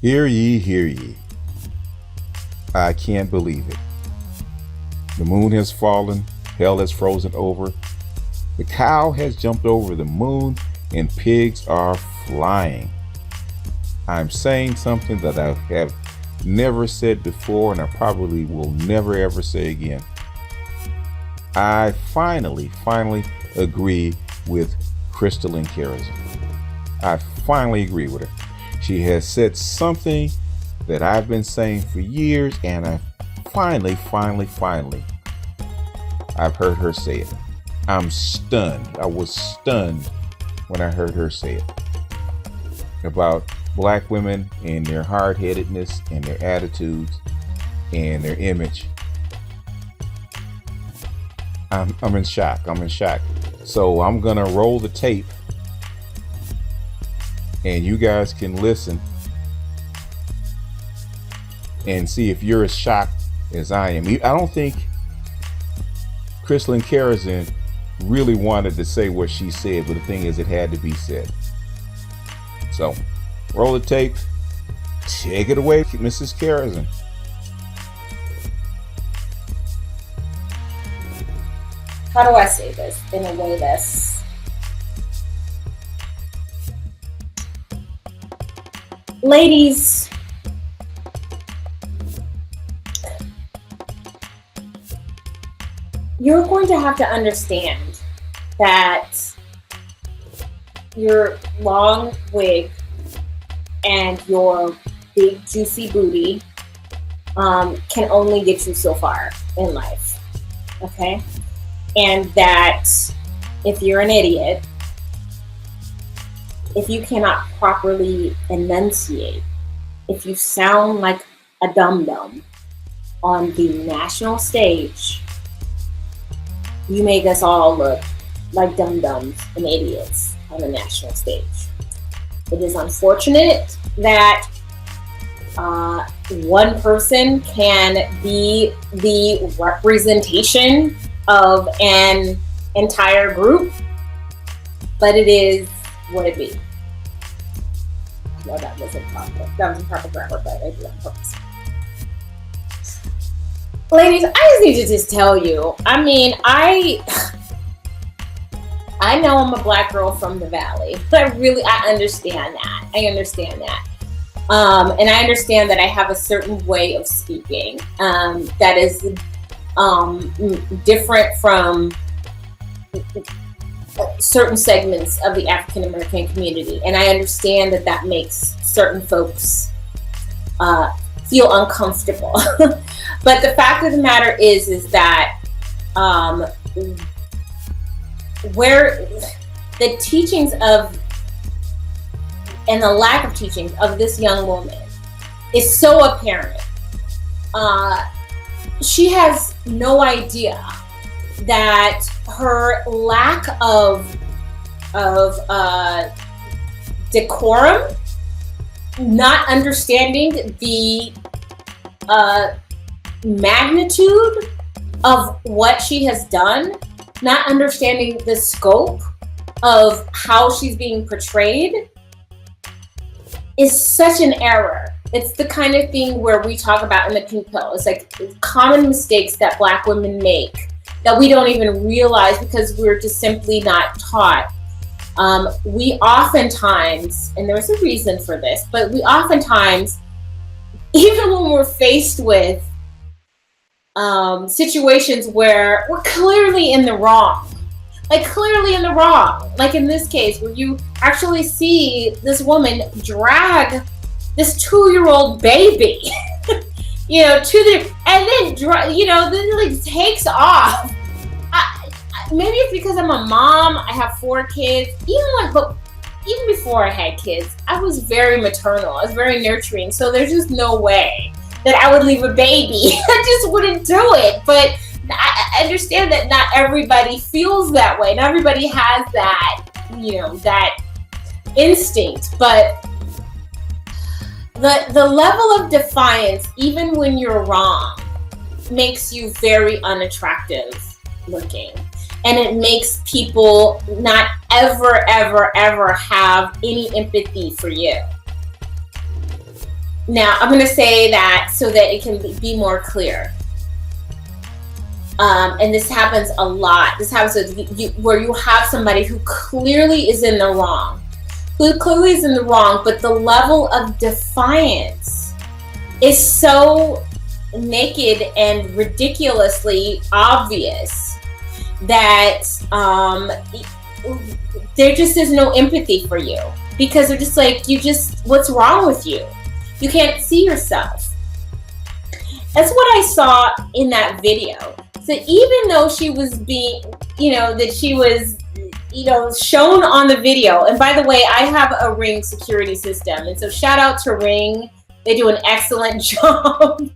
Hear ye, hear ye. I can't believe it. The moon has fallen, hell has frozen over, the cow has jumped over the moon, and pigs are flying. I'm saying something that I have never said before, and I probably will never ever say again. I finally agree with Crystalline Karazin. I finally agree with her. She has said something that I've been saying for years, and I finally, I've heard her say it. I'm stunned. I was stunned when I heard her say it about black women and their hard-headedness and their attitudes and their image. I'm in shock. So I'm gonna roll the tape and you guys can listen and see if you're as shocked as I am. I don't think Crystalline Karazin really wanted to say what she said, but the thing is, it had to be said. So, roll the tape. Take it away, Mrs. Karazin. How do I say this in a way that's ladies, you're going to have to understand that your long wig and your big juicy booty can only get you so far in life, okay? And that if you're an idiot, if you cannot properly enunciate, if you sound like a dum-dum on the national stage, you make us all look like dum-dums and idiots on the national stage. It is unfortunate that one person can be the representation of an entire group, but it is what it be. No, that wasn't proper. That was improper grammar, but I did it on purpose. Ladies, I just need to just tell you, I mean, I know I'm a black girl from the Valley, but I understand that. I understand that. And I understand that I have a certain way of speaking that is different from certain segments of the African American community, and I understand that that makes certain folks feel uncomfortable. But the fact of the matter is that where the teachings of and the lack of teachings of this young woman is so apparent. She has no idea that her lack of decorum, not understanding the magnitude of what she has done, not understanding the scope of how she's being portrayed, is such an error. It's the kind of thing where we talk about in the pink pill. It's like common mistakes that black women make that we don't even realize because we're just simply not taught. We oftentimes, and there's a reason for this, but we oftentimes, even when we're faced with situations where we're clearly in the wrong, like in this case where you actually see this woman drag this 2-year-old baby, to the, and then, then it like takes off. Maybe it's because I'm a mom, I have 4 kids, but even before I had kids, I was very maternal, I was very nurturing, so there's just no way that I would leave a baby. I just wouldn't do it, but I understand that not everybody feels that way. Not everybody has that, that instinct. But the level of defiance, even when you're wrong, makes you very unattractive looking. And it makes people not ever have any empathy for you. Now, I'm going to say that so that it can be more clear. And this happens a lot. This happens with where you have somebody who clearly is in the wrong. But the level of defiance is so naked and ridiculously obvious that there just is no empathy for you, because they're just like, what's wrong with you? You can't see yourself. That's what I saw in that video. So even though she was being, that she was, shown on the video, and by the way, I have a Ring security system, and so shout out to Ring. They do an excellent job.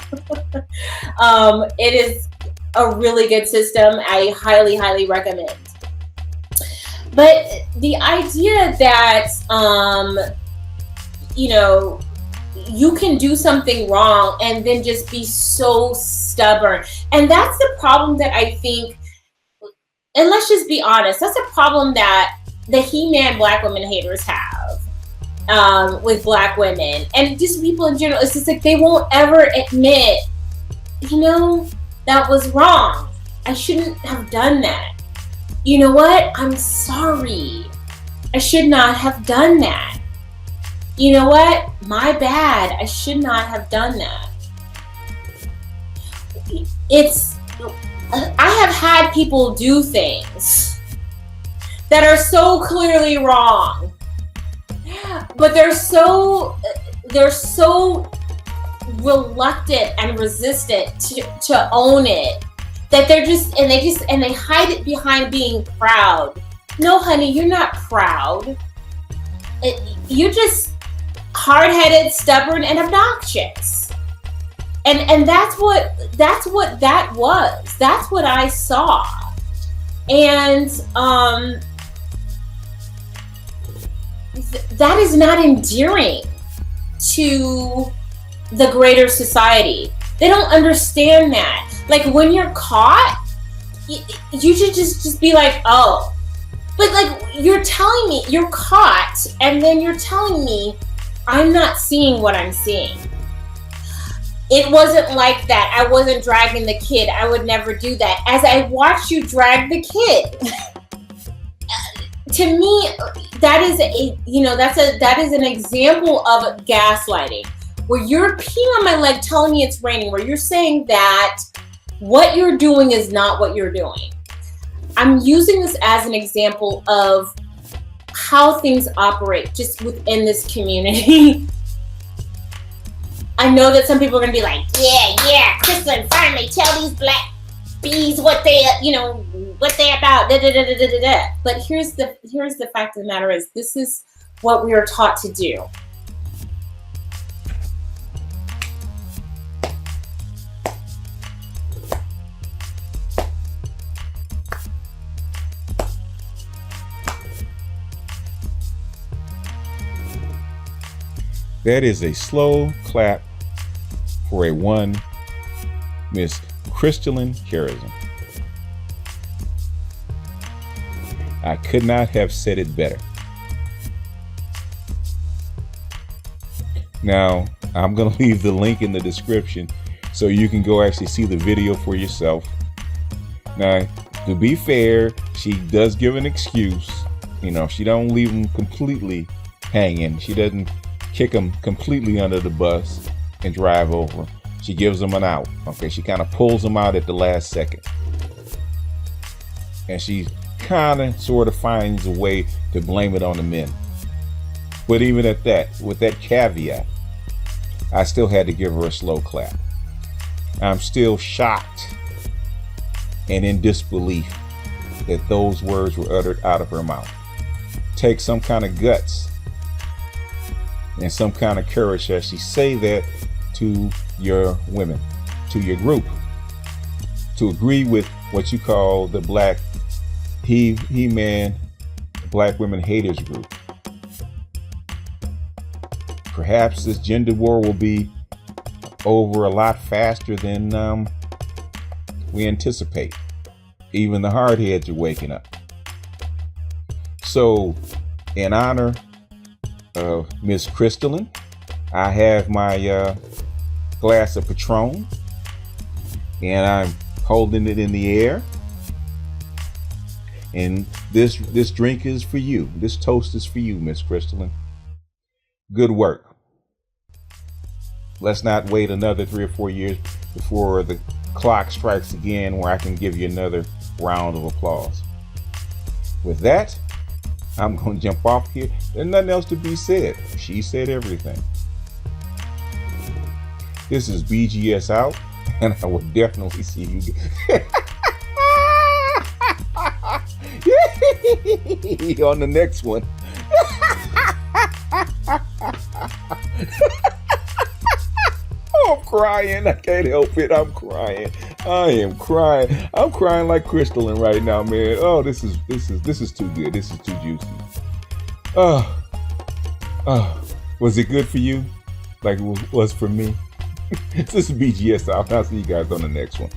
It is a really good system. I highly, highly recommend. But the idea that, you can do something wrong and then just be so stubborn. And that's the problem that I think, and let's just be honest, that's a problem that the He-Man Black women haters have with Black women and just people in general. It's just like they won't ever admit, that was wrong. I shouldn't have done that. You know what? I'm sorry. I should not have done that. You know what? My bad. I should not have done that. I have had people do things that are so clearly wrong, but they're so reluctant and resistant to own it that they hide it behind being proud. No, honey, you're not proud. You're just hard-headed, stubborn, and obnoxious. And that's what that was. That's what I saw. And that is not endearing to the greater society. They don't understand that. Like, when you're caught, you should just be like, oh. But like, you're telling me you're caught, and then you're telling me I'm not seeing what I'm seeing. It wasn't like that. I wasn't dragging the kid. I would never do that. As I watched you drag the kid, to me, that is that is an example of gaslighting, where you're peeing on my leg, telling me it's raining, where you're saying that what you're doing is not what you're doing. I'm using this as an example of how things operate just within this community. I know that some people are going to be like, yeah, Crystal, finally tell these black bees what they about. Da, da, da, da, da, da. But here's the fact of the matter is, this is what we are taught to do. That is a slow clap for a one Miss Crystalline Karazin. I could not have said it better. Now, I'm going to leave the link in the description so you can go actually see the video for yourself. Now, to be fair, she does give an excuse. She don't leave them completely hanging. She doesn't kick them completely under the bus and drive over. She gives them an out. Okay, she kind of pulls them out at the last second. And she kind of sort of finds a way to blame it on the men. But even at that, with that caveat, I still had to give her a slow clap. I'm still shocked and in disbelief that those words were uttered out of her mouth. Take some kind of guts and some kind of courage as she say that to your women, to your group, to agree with what you call the black He-Man Black women haters group. Perhaps this gender war will be over a lot faster than we anticipate. Even the hardheads are waking up. So, in honor of Miss Crystalline, I have my glass of Patron, and I'm holding it in the air. And this drink is for you. This toast is for you, Miss Crystalline. Good work. Let's not wait another 3 or 4 years before the clock strikes again where I can give you another round of applause. With that, I'm going to jump off here. There's nothing else to be said. She said everything. This is BGS out, and I will definitely see you on the next one. I'm crying. I can't help it. I'm crying. I am crying. I'm crying like Crystalline right now, man. Oh, this is too good. This is too juicy. Was it good for you? Like it was for me? This is BGS out. I'll see you guys on the next one.